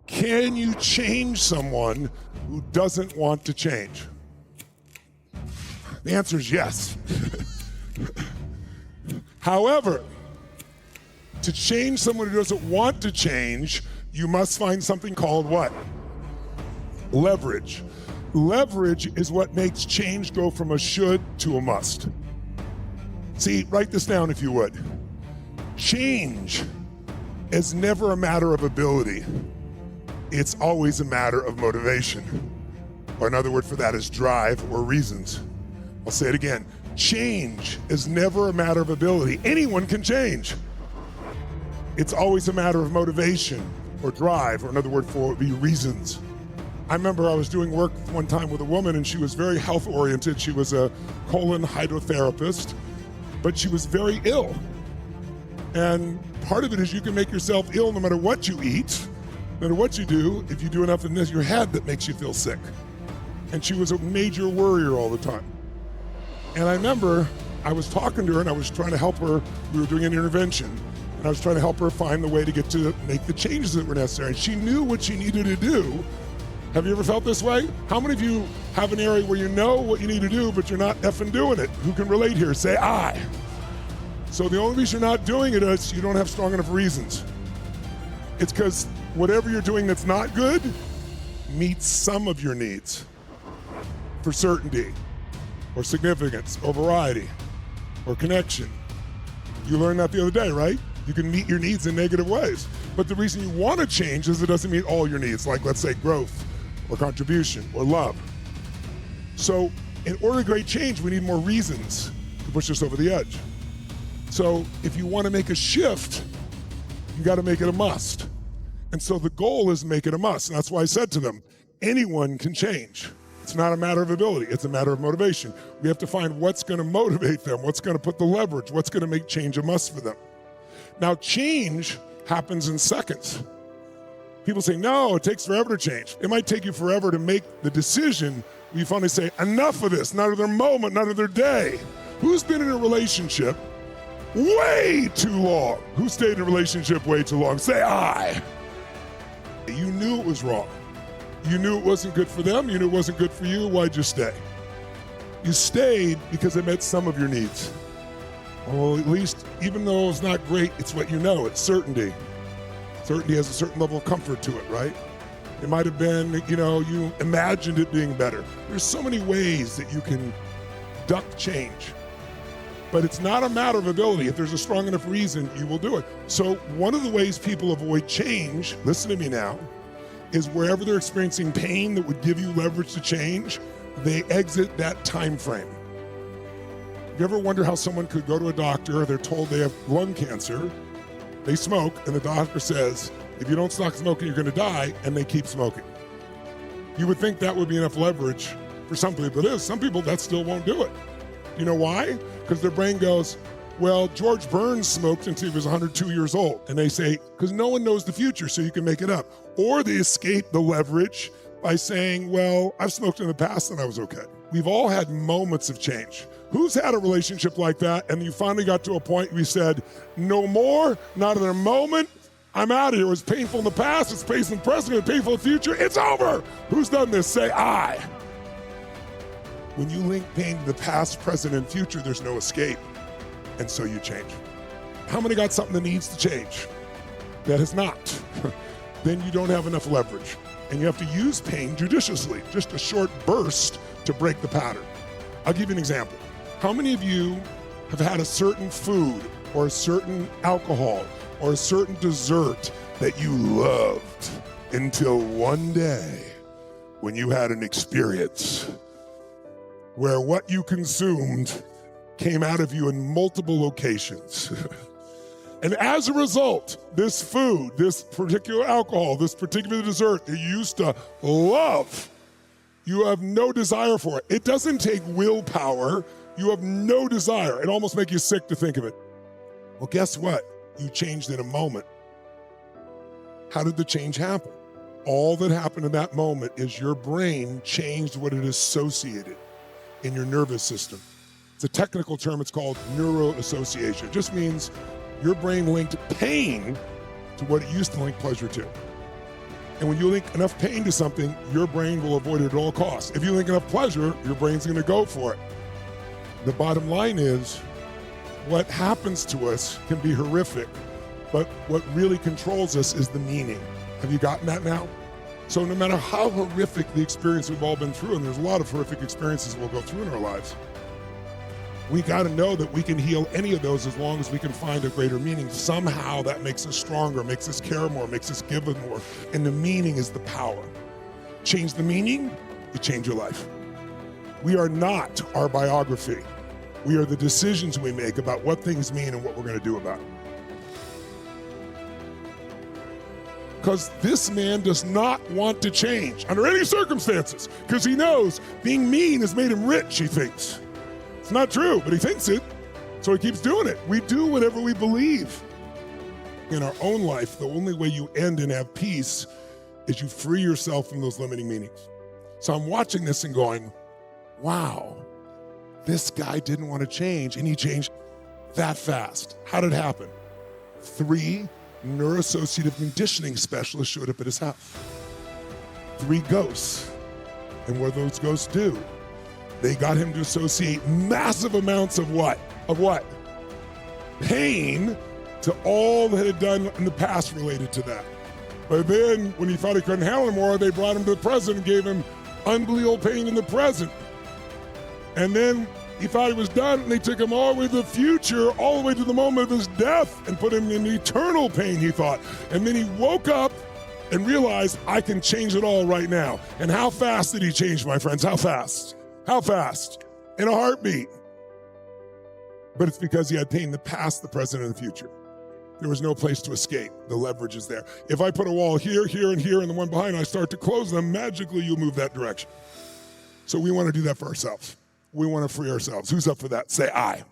Can you change someone who doesn't want to change? The answer is yes. However, to change someone who doesn't want to change, you must find something called what? Leverage. Leverage is what makes change go from a should to a must. See, write this down if you would. Change is never a matter of ability. It's always a matter of motivation. Or another word for that is drive or reasons. I'll say it again. Change is never a matter of ability. Anyone can change. It's always a matter of motivation or drive, or another word for it would be reasons. I remember I was doing work one time with a woman and she was very health oriented. She was a colon hydrotherapist, but she was very ill. And part of it is you can make yourself ill no matter what you eat, no matter what you do. If you do enough in your head that makes you feel sick. And she was a major worrier all the time. And I remember I was talking to her and I was trying to help her. We were doing an intervention and I was trying to help her find the way to get to make the changes that were necessary. And she knew what she needed to do. Have you ever felt this way? How many of you have an area where you know what you need to do, but you're not effing doing it? Who can relate here? Say I. So the only reason you're not doing it is you don't have strong enough reasons. It's because whatever you're doing that's not good meets some of your needs for certainty or significance or variety or connection. You learned that the other day, right? You can meet your needs in negative ways. But the reason you want to change is it doesn't meet all your needs, like let's say growth or contribution or love. So in order to create change, we need more reasons to push us over the edge. So if you want to make a shift, you got to make it a must. And so the goal is make it a must. And that's why I said to them, anyone can change. It's not a matter of ability, it's a matter of motivation. We have to find what's going to motivate them, what's going to put the leverage, what's going to make change a must for them. Now, change happens in seconds. People say, no, it takes forever to change. It might take you forever to make the decision where you finally say, enough of this, not of their moment, not of their day. Who's been in a relationship way too long? Who stayed in a relationship way too long? Say I. You knew it was wrong. You knew it wasn't good for them. You knew it wasn't good for you. Why'd you stay? You stayed because it met some of your needs. Well, at least, even though it's not great, it's what you know. It's certainty. Certainty has a certain level of comfort to it, right? It might have been, you imagined it being better. There's so many ways that you can duck change. But it's not a matter of ability. If there's a strong enough reason, you will do it. So one of the ways people avoid change, listen to me now, is wherever they're experiencing pain that would give you leverage to change, they exit that time frame. You ever wonder how someone could go to a doctor, they're told they have lung cancer, they smoke, and the doctor says, if you don't stop smoking, you're gonna die, and they keep smoking. You would think that would be enough leverage for some people. It is. Some people, that still won't do it. You know why? Because their brain goes, well, George Burns smoked until he was 102 years old. And they say, because no one knows the future, so you can make it up. Or they escape the leverage by saying, well, I've smoked in the past and I was okay. We've all had moments of change. Who's had a relationship like that and you finally got to a point where you said, no more, not another moment, I'm out of here. It was painful in the past, it's painful in the present, it's painful in the future, it's over. Who's done this? Say I. When you link pain to the past, present, and future, there's no escape. And so you change. How many got something that needs to change that has not? Then you don't have enough leverage. And you have to use pain judiciously, just a short burst to break the pattern. I'll give you an example. How many of you have had a certain food or a certain alcohol or a certain dessert that you loved until one day when you had an experience where what you consumed came out of you in multiple locations. And as a result, this food, this particular alcohol, this particular dessert that you used to love, you have no desire for it. It doesn't take willpower. You have no desire. It almost makes you sick to think of it. Well, guess what? You changed in a moment. How did the change happen? All that happened in that moment is your brain changed what it associated in your nervous system. It's a technical term, it's called neuroassociation. It just means your brain linked pain to what it used to link pleasure to. And when you link enough pain to something, your brain will avoid it at all costs. If you link enough pleasure, your brain's gonna go for it. The bottom line is, what happens to us can be horrific, but what really controls us is the meaning. Have you gotten that now? So no matter how horrific the experience we've all been through, and there's a lot of horrific experiences we'll go through in our lives, we gotta know that we can heal any of those as long as we can find a greater meaning. Somehow that makes us stronger, makes us care more, makes us give more. And the meaning is the power. Change the meaning, you change your life. We are not our biography. We are the decisions we make about what things mean and what we're gonna do about it. Because this man does not want to change under any circumstances, because he knows being mean has made him rich, he thinks. It's not true, but he thinks it, so he keeps doing it. We do whatever we believe. In our own life, the only way you end and have peace is you free yourself from those limiting meanings. So I'm watching this and going, wow, this guy didn't want to change, and he changed that fast. How did it happen? 3 neuroassociative conditioning specialists showed up at his house. 3 ghosts. And what do those ghosts do? They got him to associate massive amounts of what? Of what? Pain to all that had done in the past related to that. But then, when he thought he couldn't handle it more, they brought him to the present and gave him unbelievable pain in the present. And then he thought he was done, and they took him all the way to the future, all the way to the moment of his death, and put him in eternal pain, he thought. And then he woke up and realized, I can change it all right now. And how fast did he change, my friends? How fast? How fast? In a heartbeat. But it's because he had pain in the past, the present, and the future. There was no place to escape. The leverage is there. If I put a wall here, here, and here, and the one behind, I start to close them, magically you'll move that direction. So we want to do that for ourselves. We want to free ourselves. Who's up for that? Say I.